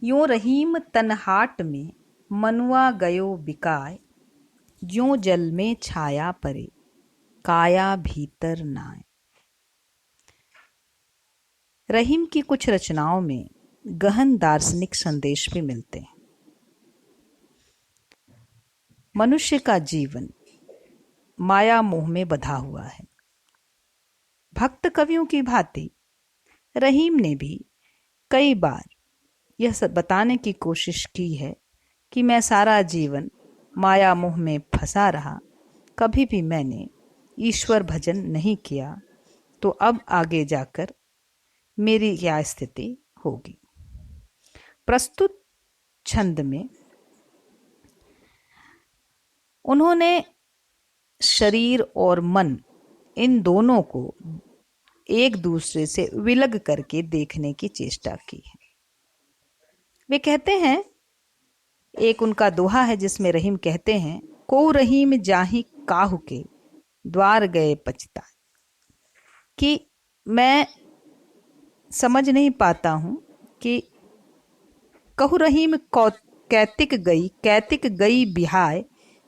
यों रहीम तनहाट में मनुआ गयो बिकाय, ज्यों जल में छाया परे काया भीतर नाय। रहीम की कुछ रचनाओं में गहन दार्शनिक संदेश भी मिलते हैं। मनुष्य का जीवन माया मोह में बंधा हुआ है। भक्त कवियों की भांति रहीम ने भी कई बार यह सब बताने की कोशिश की है कि मैं सारा जीवन माया मोह में फंसा रहा, कभी भी मैंने ईश्वर भजन नहीं किया, तो अब आगे जाकर मेरी क्या स्थिति होगी। प्रस्तुत छंद में उन्होंने शरीर और मन इन दोनों को एक दूसरे से विलग करके देखने की चेष्टा की है। वे कहते हैं, एक उनका दोहा है जिसमें रहीम कहते हैं, को रहीम जाहि काहू के द्वार गए पछताए, कि मैं समझ नहीं पाता हूं कि कहु रहीम कैतिक गई बिहाय,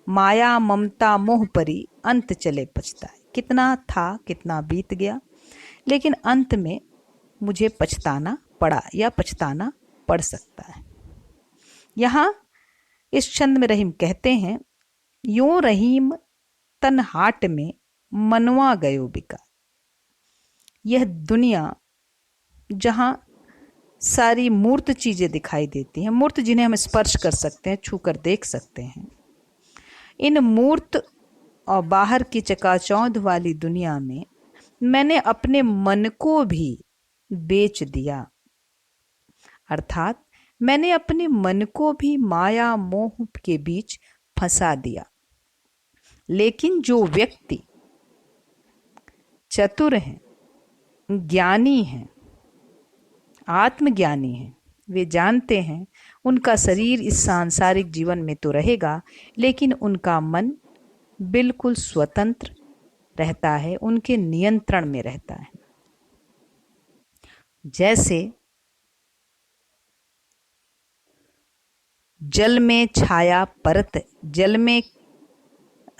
माया ममता मोह परी अंत चले पछताए। कितना था, कितना बीत गया, लेकिन अंत में मुझे पछताना पड़ा या पछताना पड़ सकता है। यहाँ इस छंद में रहीम कहते हैं, यों रहीम तनहाट में मनवा गयो बिका। यह दुनिया जहाँ सारी मूर्त चीजें दिखाई देती हैं, मूर्त जिन्हें हम स्पर्श कर सकते हैं, छू कर देख सकते हैं, इन मूर्त और बाहर की चकाचौंध वाली दुनिया में मैंने अपने मन को भी बेच दिया। अर्थात मैंने अपने मन को भी माया मोह के बीच फंसा दिया। लेकिन जो व्यक्ति चतुर हैं, ज्ञानी हैं, आत्मज्ञानी हैं, वे जानते हैं उनका शरीर इस सांसारिक जीवन में तो रहेगा, लेकिन उनका मन बिल्कुल स्वतंत्र रहता है, उनके नियंत्रण में रहता है। जैसे जल में छाया परत, जल में,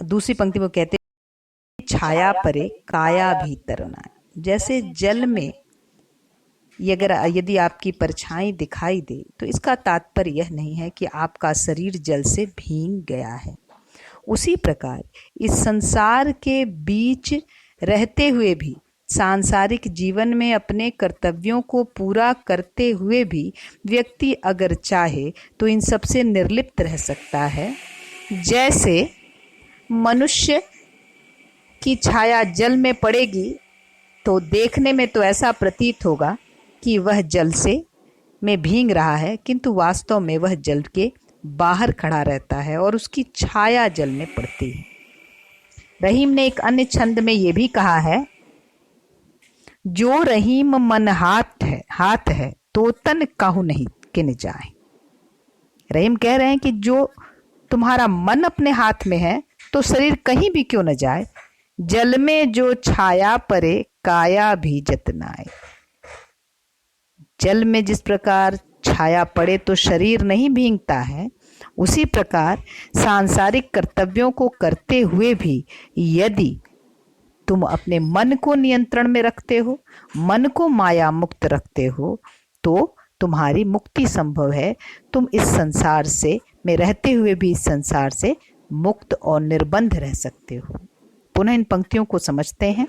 दूसरी पंक्ति में कहते छाया परे काया भीतर नाय। जैसे जल में यदि आपकी परछाई दिखाई दे तो इसका तात्पर्य यह नहीं है कि आपका शरीर जल से भीग गया है। उसी प्रकार इस संसार के बीच रहते हुए भी, सांसारिक जीवन में अपने कर्तव्यों को पूरा करते हुए भी व्यक्ति अगर चाहे तो इन सबसे निर्लिप्त रह सकता है। जैसे मनुष्य की छाया जल में पड़ेगी तो देखने में तो ऐसा प्रतीत होगा कि वह जल से में भीग रहा है, किंतु वास्तव में वह जल के बाहर खड़ा रहता है और उसकी छाया जल में पड़ती है। रहीम ने एक अन्य छंद में यह भी कहा है, जो रहीम मन हाथ है तो तन काहू नहीं किन जाए। रहीम कह रहे हैं कि जो तुम्हारा मन अपने हाथ में है तो शरीर कहीं भी क्यों न जाए। जल में जो छाया परे काया भी जतनाए। जल में जिस प्रकार छाया पड़े तो शरीर नहीं भीगता है, उसी प्रकार सांसारिक कर्तव्यों को करते हुए भी यदि तुम अपने मन को नियंत्रण में रखते हो, मन को माया मुक्त रखते हो, तो तुम्हारी मुक्ति संभव है। तुम इस संसार से में रहते हुए भी इस संसार से मुक्त और निर्बंध रह सकते हो। पुनः इन पंक्तियों को समझते हैं।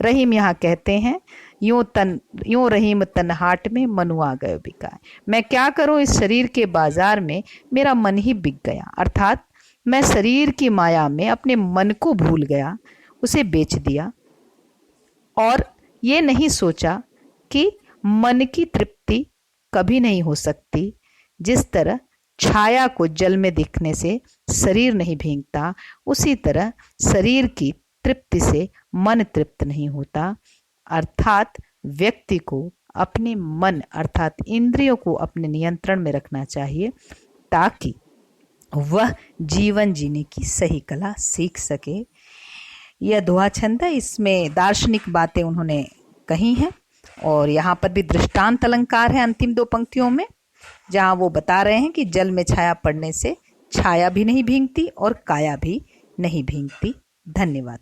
रहीम यहाँ कहते हैं, यों रहीम तनहाट में मनुआ गयो बिकाय। मैं क्या करूं, इस शरीर के बाजार में मेरा मन ही बिक गया। अर्थात मैं शरीर की माया में अपने मन को भूल गया, उसे बेच दिया और ये नहीं सोचा कि मन की तृप्ति कभी नहीं हो सकती। जिस तरह छाया को जल में दिखने से शरीर नहीं भीगता, उसी तरह शरीर की तृप्ति से मन तृप्त नहीं होता। अर्थात व्यक्ति को अपने मन अर्थात इंद्रियों को अपने नियंत्रण में रखना चाहिए, ताकि वह जीवन जीने की सही कला सीख सके। यह दोहा छंद है, इसमें दार्शनिक बातें उन्होंने कही हैं और यहाँ पर भी दृष्टांत अलंकार है अंतिम दो पंक्तियों में। जहां वो बता रहे हैं कि जल में छाया पड़ने से छाया भी नहीं भींगती और काया भी नहीं भींगती। धन्यवाद।